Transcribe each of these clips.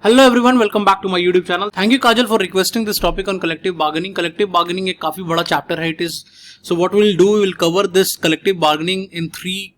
Hello everyone, welcome back to my YouTube channel. Thank you Kajal for requesting this topic on collective bargaining. Collective bargaining एक काफी बड़ा chapter है। It is so what we will do, we will cover this collective bargaining in 3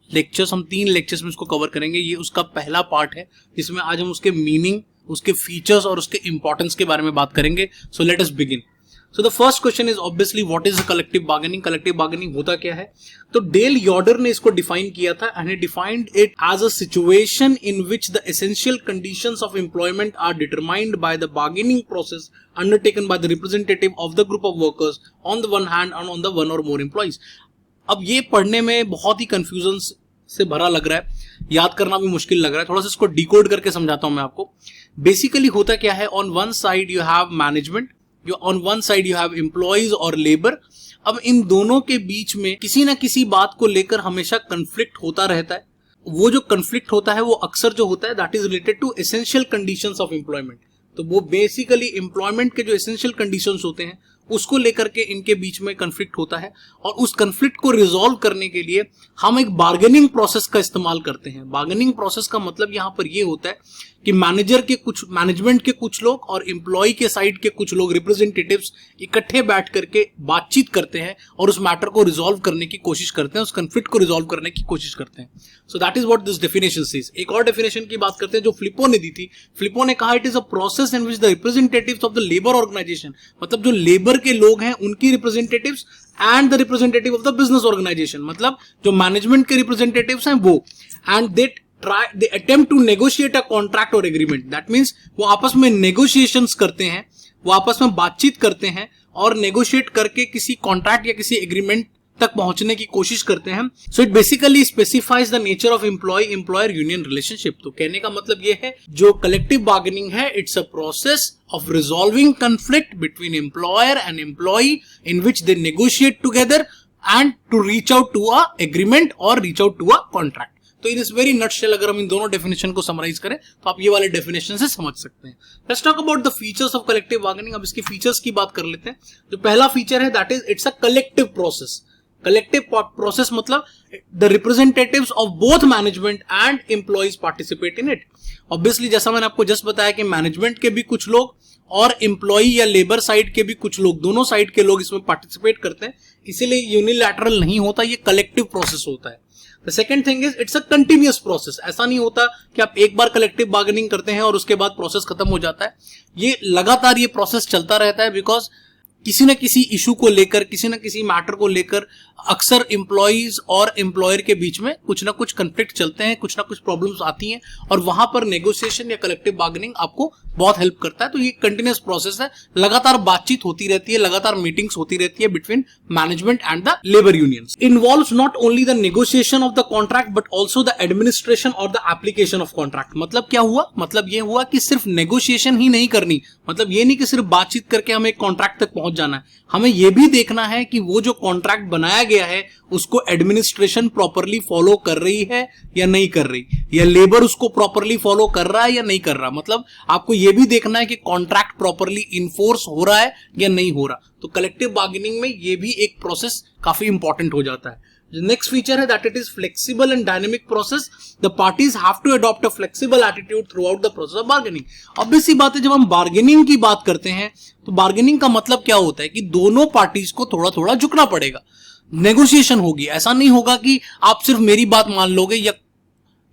lectures. हम 3 lectures में इसको cover करेंगे। ये उसका पहला पार्ट है जिसमें आज हम उसके मीनिंग, उसके फीचर्स और उसके इंपॉर्टेंस के बारे में बात करेंगे। So let us begin. So the first question is obviously what is collective bargaining? Collective bargaining होता क्या है? तो डेल यॉर्डर ने इसको डिफाइन किया था and he defined it as a situation in which the essential conditions of employment are determined by the bargaining process undertaken by the representative of the group of workers on the one hand and on the one or more employees. अब ये पढ़ने में बहुत ही confusion से भरा लग रहा है, याद करना भी मुश्किल लग रहा है। थोड़ा सा इसको डिकोड करके समझाता हूं मैं आपको। बेसिकली होता क्या है, on one side you have management, on one side you have employees और लेबर। अब इन दोनों के बीच में किसी ना किसी बात को लेकर हमेशा कंफ्लिक्ट होता रहता है। वो जो कंफ्लिक्ट होता है वो अक्सर जो होता है that is related to essential conditions of employment. तो वो बेसिकली एम्प्लॉयमेंट के जो एसेंशियल कंडीशंस होते हैं उसको लेकर के इनके बीच में कंफ्लिक्ट होता है, और उस कंफ्लिक्ट को रिजॉल्व करने के लिए हम एक बार्गेनिंग प्रोसेस का इस्तेमाल करते हैं। बार्गेनिंग प्रोसेस का मतलब यहां पर ये होता है कि मैनेजमेंट के कुछ लोग और एम्प्लॉय के साइड के कुछ लोग, रिप्रेजेंटेटिव्स, इकट्ठे बैठ करके बातचीत करते हैं और उस मैटर को रिजॉल्व करने की कोशिश करते हैं, उस कंफ्लिक्ट को रिजॉल्व करने की कोशिश करते हैं। So that is what this definition says. एक और डेफिनेशन की बात करते हैं जो फ्लिपो ने दी थी। फ्लिपो ने कहा it is a process in which the representatives of the labour organisation, मतलब जो लेबर के लोग हैं उनकी representatives and the representative of the business organisation, मतलब जो मैनेजमेंट के रिप्रेजेंटेटिव्स हैं वो, and they attempt to negotiate a contract or agreement. That means वो आपस में negotiations करते हैं, वो आपस में बातचीत करते हैं और negotiate करके किसी contract या किसी agreement तक पहुंचने की कोशिश करते हैं। So it basically specifies the nature of employer union relationship. तो कहने का मतलब ये है जो collective bargaining है, it's a process of resolving conflict between employer and employee in which they negotiate together and to reach out to a agreement or reach out to a contract. तो इन इस वेरी नटशेल अगर हम इन दोनों definition को summarise करें तो आप ये वाले डेफिनेशन से समझ सकते हैं। Let's talk about the features of collective bargaining. अब इसके फीचर्स की बात कर लेते हैं। जो पहला फीचर है that is it's a collective process. Collective process मतलब the representatives of both management and employees participate in it. Obviously जैसा मैंने आपको जस्ट बताया कि मैनेजमेंट के भी कुछ लोग और एम्प्लॉई या लेबर साइड के भी कुछ लोग, दोनों साइड के लोग इसमें पार्टिसिपेट करते हैं, इसीलिए यूनिलैटरल नहीं होता, ये कलेक्टिव प्रोसेस होता है। The second thing is it's a continuous process. ऐसा नहीं होता कि आप एक बार कलेक्टिव बार्गेनिंग करते हैं और उसके बाद प्रोसेस खत्म हो जाता है। ये लगातार ये प्रोसेस चलता रहता है, बिकॉज किसी न किसी इशू को लेकर, किसी न किसी मैटर को लेकर अक्सर एम्प्लॉइज और एम्प्लॉयर के बीच में कुछ ना कुछ कंफ्लिक्ट चलते हैं, कुछ ना कुछ प्रॉब्लम्स आती हैं, और वहां पर नेगोशिएशन या कलेक्टिव बार्गेनिंग आपको बहुत हेल्प करता है। तो ये कंटिन्यूअस प्रोसेस है, लगातार बातचीत होती रहती है, लगातार मीटिंग्स होती रहती है between management and the labour unions. Involves not only the negotiation of the contract but also the administration और द एप्लीकेशन ऑफ कॉन्ट्रैक्ट। मतलब क्या हुआ? मतलब ये हुआ कि सिर्फ नेगोशिएशन ही नहीं करनी, मतलब ये नहीं कि सिर्फ बातचीत करके हमें कॉन्ट्रैक्ट तक पहुंच जाना है, हमें यह भी देखना है कि वो जो कॉन्ट्रैक्ट बनाया गया है उसको एडमिनिस्ट्रेशन प्रॉपरली फॉलो कर रही है या नहीं कर रही, या लेबर उसको प्रॉपरली फॉलो कर रहा है या नहीं कर रहा। मतलब आपको यह भी देखना है कि कॉन्ट्रैक्ट प्रॉपरली इन्फोर्स हो रहा है या नहीं हो रहा। तो कलेक्टिव बार्गेनिंग में यह भी एक प्रोसेस काफी इंपॉर्टेंट हो जाता है। नेक्स्ट फीचर है that it is flexible and dynamic process. The parties have to adopt a flexible attitude throughout the process of bargaining. Obvious सी बात है, जब हम बार्गेनिंग की बात करते हैं तो बार्गेनिंग का मतलब क्या होता है कि दोनों पार्टीज को थोड़ा थोड़ा झुकना पड़ेगा, नेगोशिएशन होगी। ऐसा नहीं होगा कि आप सिर्फ मेरी बात मान लोगे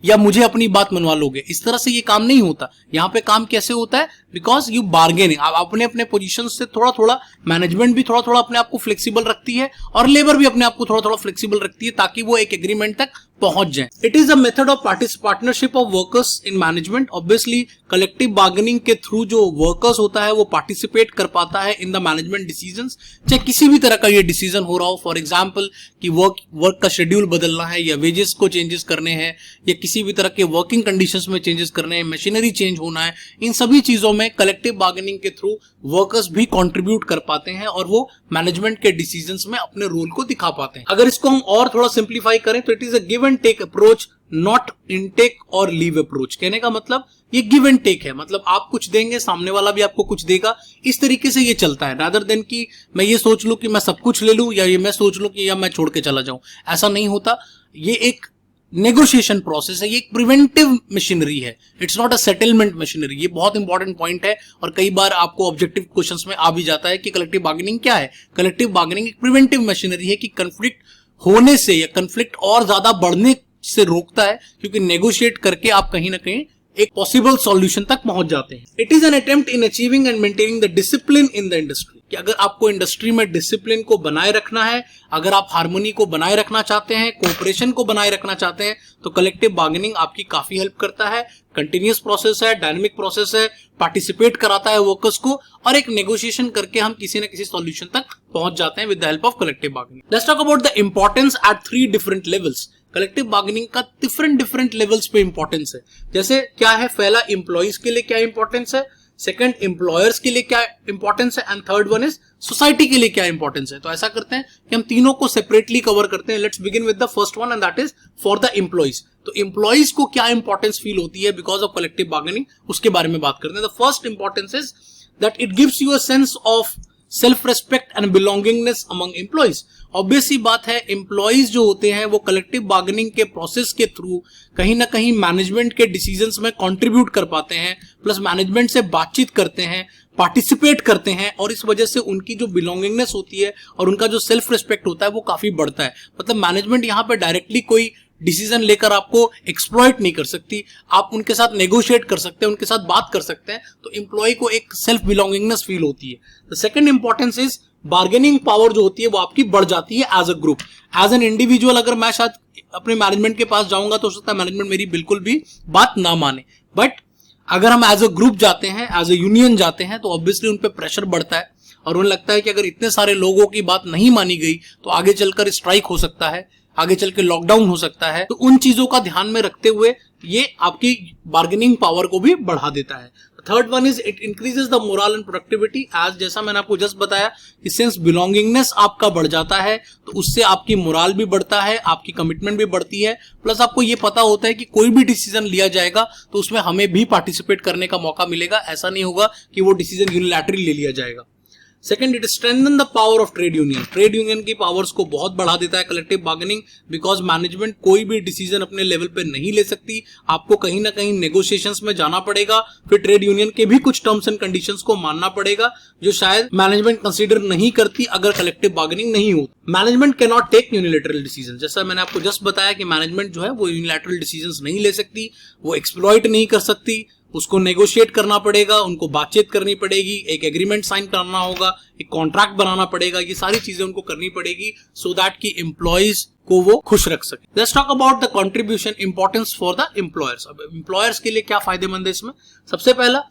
या मुझे अपनी बात मनवा लोगे, इस तरह से ये काम नहीं होता। यहां पे काम कैसे होता है? बिकॉज यू बार्गेनिंग, आप अपने अपने पोजीशन से थोड़ा थोड़ा, मैनेजमेंट भी थोड़ा थोड़ा अपने आप को फ्लेक्सिबल रखती है और लेबर भी अपने आप को थोड़ा थोड़ा फ्लेक्सिबल रखती है ताकि वो एक एग्रीमेंट तक पहुंच जाए। It is a method of partnership of workers in management. Obviously collective bargaining के थ्रू जो वर्कर्स होता है वो पार्टिसिपेट कर पाता है इन द मैनेजमेंट डिसीजंस, चाहे किसी भी तरह का ये डिसीजन हो रहा हो। फॉर एग्जांपल कि वर्क का शेड्यूल बदलना है या वेजेस को चेंजेस करने हैं या किसी भी तरह के वर्किंग कंडीशंस में चेंजेस करने हैं, मशीनरी चेंज होना है, इन सभी चीजों में कलेक्टिव बार्गेनिंग के थ्रू वर्कर्स भी कंट्रीब्यूट कर पाते हैं और वो मैनेजमेंट के डिसीजंस में अपने रोल को दिखा पाते हैं। अगर इसको हम और थोड़ा सिंप्लीफाई करें तो it is a give and take approach, not intake और लीव अप्रोच। कहने का मतलब ये गिव एंड टेक है, मतलब आप कुछ देंगे, सामने वाला भी आपको कुछ देगा, इस तरीके से ये चलता है, रादर देन कि मैं ये सोच लूं कि मैं सब कुछ ले लूं या ये मैं सोच लूं कि या मैं छोड़ के चला जाऊं। ऐसा नहीं होता। ये एक नेगोशिएशन प्रोसेस है, ये एक प्रिवेंटिव मशीनरी है, it's not a settlement machinery. ये बहुत इंपॉर्टेंट पॉइंट है और कई बार आपको ऑब्जेक्टिव क्वेश्चंस में आ भी जाता है कि कलेक्टिव बार्गेनिंग क्या है। कलेक्टिव बार्गेनिंग एक प्रिवेंटिव मशीनरी है कि कंफ्लिक्ट होने से या कंफ्लिक्ट और ज्यादा बढ़ने से रोकता है, क्योंकि नेगोशिएट करके आप कहीं ना कहीं एक पॉसिबल सॉल्यूशन तक पहुंच जाते हैं। It is an attempt in achieving and maintaining the discipline in the industry, कि अगर आपको इंडस्ट्री में डिसिप्लिन को बनाए रखना है, अगर आप हार्मोनी को बनाए रखना चाहते हैं, कोऑपरेशन को बनाए रखना चाहते हैं, तो कलेक्टिव बार्गेनिंग आपकी काफी हेल्प करता है। कंटिन्यूअस प्रोसेस है, डायनेमिक प्रोसेस है, पार्टिसिपेट कराता है वर्कर्स को, और एक नेगोशिएशन करके हम किसी न किसी सॉल्यूशन तक पहुंच जाते हैं with the help of collective bargaining. Let's talk about the importance at 3 different levels. Collective bargaining का डिफरेंट लेवल्स पे इंपॉर्टेंस है। जैसे क्या है, पहला एम्प्लॉइज के लिए क्या इंपॉर्टेंस है, सेकंड एम्प्लॉयर्स के लिए क्या इंपॉर्टेंस है, and third one is society के लिए क्या इंपॉर्टेंस है। तो ऐसा करते हैं कि हम तीनों को सेपरेटली कवर करते हैं। Let's begin with the first one and that is for the employees. तो एम्प्लॉइज को क्या इंपॉर्टेंस फील होती है बिकॉज ऑफ कलेक्टिव बार्गेनिंग, उसके बारे में बात करते हैं। The first importance is that it gives you a sense of self respect and belongingness among employees. Obvious सी बात है, एम्प्लॉइज जो होते हैं वो कलेक्टिव बार्गेनिंग के प्रोसेस के थ्रू कहीं ना कहीं मैनेजमेंट के डिसीजंस में कंट्रीब्यूट कर पाते हैं, प्लस मैनेजमेंट से बातचीत करते हैं, पार्टिसिपेट करते हैं, और इस वजह से उनकी जो बिलोंगिंगनेस होती है और उनका जो सेल्फ रिस्पेक्ट होता है वो काफी बढ़ता है। मतलब मैनेजमेंट यहाँ पे डायरेक्टली कोई डिसीजन लेकर आपको एक्सप्लॉइट नहीं कर सकती, आप उनके साथ नेगोशिएट कर सकते हैं, उनके साथ बात कर सकते हैं, तो एम्प्लॉय को एक सेल्फ बिलोंगिंगनेस फील होती है। The second importance is bargaining power जो होती है वो आपकी बढ़ जाती है as a group. As an individual अगर मैं शायद अपने मैनेजमेंट के पास जाऊंगा तो हो सकता है मैनेजमेंट मेरी बिल्कुल भी बात ना माने, बट अगर हम एज अ ग्रुप जाते हैं, एज अ यूनियन जाते हैं, तो ऑब्वियसली उन पे प्रेशर बढ़ता है और उन्हें लगता है कि अगर इतने सारे लोगों की बात नहीं मानी गई तो आगे चलकर स्ट्राइक हो सकता है, आगे चल के लॉकडाउन हो सकता है। तो उन चीजों का ध्यान में रखते हुए ये आपकी बार्गेनिंग पावर को भी बढ़ा देता है। Third one is it increases the morale and productivity. As जैसा मैंने आपको जस्ट बताया कि सिंस बिलोंगिंगनेस आपका बढ़ जाता है तो उससे आपकी मोरल भी बढ़ता है, आपकी कमिटमेंट भी बढ़ती है, प्लस आपको ये पता होता है कि कोई भी डिसीजन लिया जाएगा तो उसमें हमें भी पार्टिसिपेट करने का मौका मिलेगा। ऐसा नहीं होगा कि वो डिसीजन यूनिलैटरली ले लिया जाएगा। Second, it strengthen the power of trade union. Trade union की पावर्स को बहुत बढ़ा देता है कलेक्टिव बार्गेनिंग, बिकॉज मैनेजमेंट कोई भी डिसीजन अपने लेवल पे नहीं ले सकती, आपको कहीं ना कहीं नेगोशिएशंस में जाना पड़ेगा, फिर ट्रेड यूनियन के भी कुछ टर्म्स एंड कंडीशंस को मानना पड़ेगा जो शायद मैनेजमेंट कंसीडर नहीं करती अगर कलेक्टिव बार्गेनिंग नहीं हो। Management can not take unilateral decision. जैसा मैंने आपको जस्ट बताया कि मैनेजमेंट जो है वो यूनिलैटरल डिसीजंस नहीं ले सकती, वो एक्सप्लॉइट नहीं कर सकती, उसको नेगोशिएट करना पड़ेगा, उनको बातचीत करनी पड़ेगी, एक एग्रीमेंट साइन करना होगा, एक कॉन्ट्रैक्ट बनाना पड़ेगा, ये सारी चीजें उनको करनी पड़ेगी सो दैट कि एम्प्लॉइज को वो खुश रख सके। Let's talk about the contribution importance for the employers. अब एम्प्लॉयर्स के लिए क्या फायदेमंद है इसमें? सबसे पहला,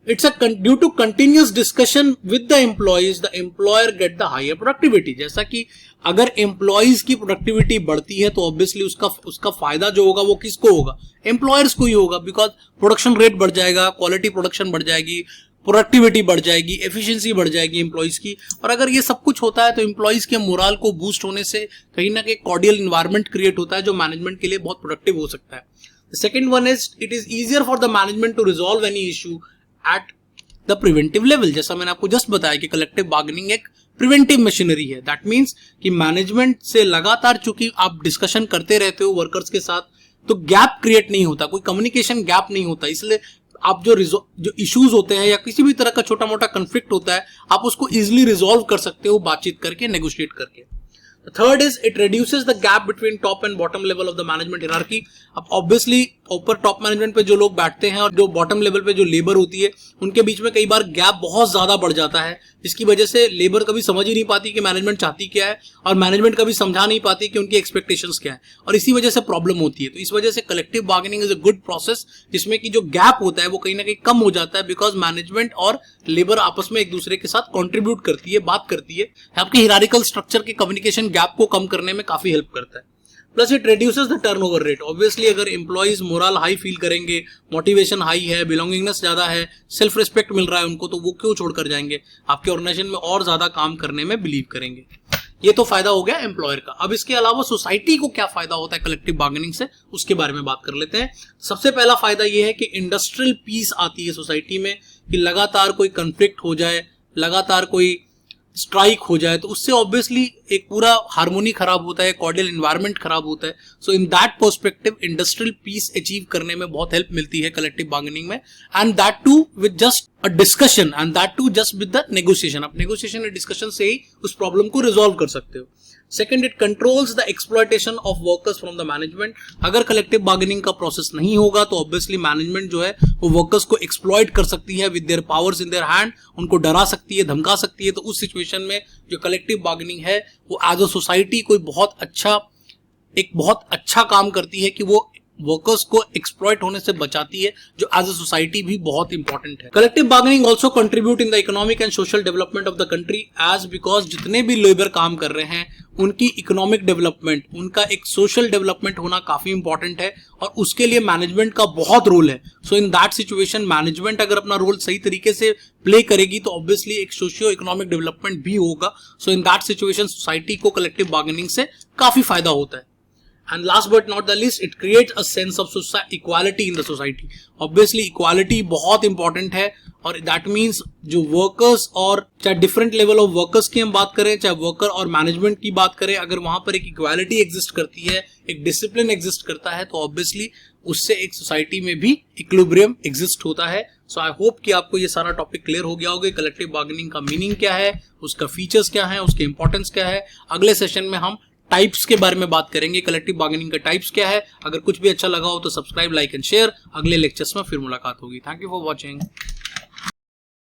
it's due to continuous discussion with the employees the employer get the higher productivity. जैसा कि अगर एम्प्लॉइज की प्रोडक्टिविटी बढ़ती है तो ऑब्वियसली उसका फायदा जो होगा वो किसको होगा? एम्प्लॉयर्स को ही होगा, बिकॉज प्रोडक्शन रेट बढ़ जाएगा, क्वालिटी प्रोडक्शन बढ़ जाएगी, प्रोडक्टिविटी बढ़ जाएगी, एफिशिएंसी बढ़ जाएगी एम्प्लॉइज की। और अगर ये सब कुछ होता है तो एम्प्लॉइज के मोरल को बूस्ट होने से कहीं ना कहीं कॉर्डियल इन्वायरमेंट क्रिएट होता है जो मैनेजमेंट के लिए बहुत प्रोडक्टिव हो सकता है। Second one is it is easier for the management to resolve any issue at the preventive level. जैसा मैंने आपको जस्ट बताया कि कलेक्टिव बार्गेनिंग एक प्रिवेंटिव मशीनरी है। दैट मीन्स कि मैनेजमेंट से लगातार चूंकि आप डिस्कशन करते रहते हो वर्कर्स के साथ, तो गैप क्रिएट नहीं होता, कोई कम्युनिकेशन गैप नहीं होता, इसलिए आप जो इश्यूज होते हैं या किसी भी तरह का छोटा मोटा कंफ्लिक्ट होता है आप उसको इजिली रिजॉल्व कर सकते हो बातचीत करके, नेगोशिएट करके। Third is it reduces the gap between top and bottom level of the management hierarchy. अब ऑब्वियसली ऊपर टॉप मैनेजमेंट पे जो लोग बैठते हैं और जो बॉटम लेवल पे जो लेबर होती है उनके बीच में कई बार गैप बहुत ज्यादा बढ़ जाता है, जिसकी वजह से लेबर कभी समझ ही नहीं पाती कि मैनेजमेंट चाहती क्या है और मैनेजमेंट कभी समझा नहीं पाती कि उनकी एक्सपेक्टेशंस क्या है, और इसी वजह से प्रॉब्लम होती है। तो इस वजह से collective bargaining is a good process जिसमें कि जो गैप होता है वो कहीं ना कहीं कम हो जाता है, बिकॉज मैनेजमेंट और लेबर आपस में एक दूसरे के साथ कॉन्ट्रीब्यूट करती है, बात करती है, आपके हियरार्किकल स्ट्रक्चर के कम्युनिकेशन गैप को कम करने में काफी हेल्प करता है। Plus it reduces the turnover rate. Obviously अगर एम्प्लॉइज मोरल हाई फील करेंगे, मोटिवेशन हाई है, बिलोंगिंगनेस ज्यादा है, सेल्फ रिस्पेक्ट मिल रहा है उनको, तो वो क्यों छोड़कर जाएंगे, आपके ऑर्गेनाइजेशन में और ज्यादा काम करने में बिलीव करेंगे। ये तो फायदा हो गया एम्प्लॉयर का। अब इसके अलावा सोसाइटी को क्या फायदा होता है कलेक्टिव बार्गेनिंग से, उसके बारे में बात कर लेते हैं। सबसे पहला फायदा ये है कि इंडस्ट्रियल पीस आती है सोसाइटी में, कि लगातार कोई कंफ्लिक्ट हो जाए, लगातार कोई स्ट्राइक हो जाए तो उससे ऑब्वियसली एक पूरा हार्मोनी खराब होता है, कॉर्डियल एनवायरनमेंट खराब होता है. So in that perspective industrial peace achieve करने में बहुत हेल्प मिलती है कलेक्टिव बार्गेनिंग में, and that too with just a discussion, and that too just with the negotiation. आप नेगोशिएशन या डिस्कशन से ही उस प्रॉब्लम को रिजॉल्व कर सकते हो. Second, it controls the exploitation of workers from the management. अगर कलेक्टिव बार्गेनिंग का प्रोसेस नहीं होगा तो ऑब्वियसली मैनेजमेंट जो है वो वर्कर्स को एक्सप्लॉयट कर सकती है with their powers in their hand, उनको डरा सकती है, धमका सकती है. तो उस सिचुएशन में जो कलेक्टिव बार्गेनिंग है वो एज अ सोसाइटी कोई बहुत अच्छा काम करती है कि वो वर्कर्स को एक्सप्लॉइट होने से बचाती है, जो एज अ सोसाइटी भी बहुत इंपॉर्टेंट है. Collective bargaining also contribute in the economic and social development of the country, as because जितने भी लेबर काम कर रहे हैं उनकी इकोनॉमिक डेवलपमेंट, उनका एक सोशल डेवलपमेंट होना काफी इंपॉर्टेंट है, और उसके लिए मैनेजमेंट का बहुत रोल है. So in that situation management अगर अपना रोल सही तरीके से प्ले करेगी तो ऑब्वियसली एक सोशियो इकोनॉमिक डेवलपमेंट भी होगा. सो इन दैट सिचुएशन सोसाइटी को कलेक्टिव बार्गेनिंग से काफी फायदा होता है. And last but not the least, it creates a sense of equality in the society. Obviously, equality बहुत important है, और that means जो workers और चाहे different level of workers की हम बात करें, चाहे worker और management की बात करें, अगर वहां पर एक equality exist करती है, एक discipline exist करता है, तो obviously उससे एक society में भी equilibrium exist होता है. So I hope कि आपको ये सारा टॉपिक क्लियर हो गया होगा. कलेक्टिव बार्गेनिंग का मीनिंग क्या है, उसका फीचर्स क्या है, उसके इंपॉर्टेंस क्या है. अगले सेशन में हम टाइप्स के बारे में बात करेंगे, कलेक्टिव बार्गेनिंग का टाइप्स क्या है. अगर कुछ भी अच्छा लगा हो तो सब्सक्राइब, लाइक एंड शेयर. अगले लेक्चर्स में फिर मुलाकात होगी. Thank you for watching.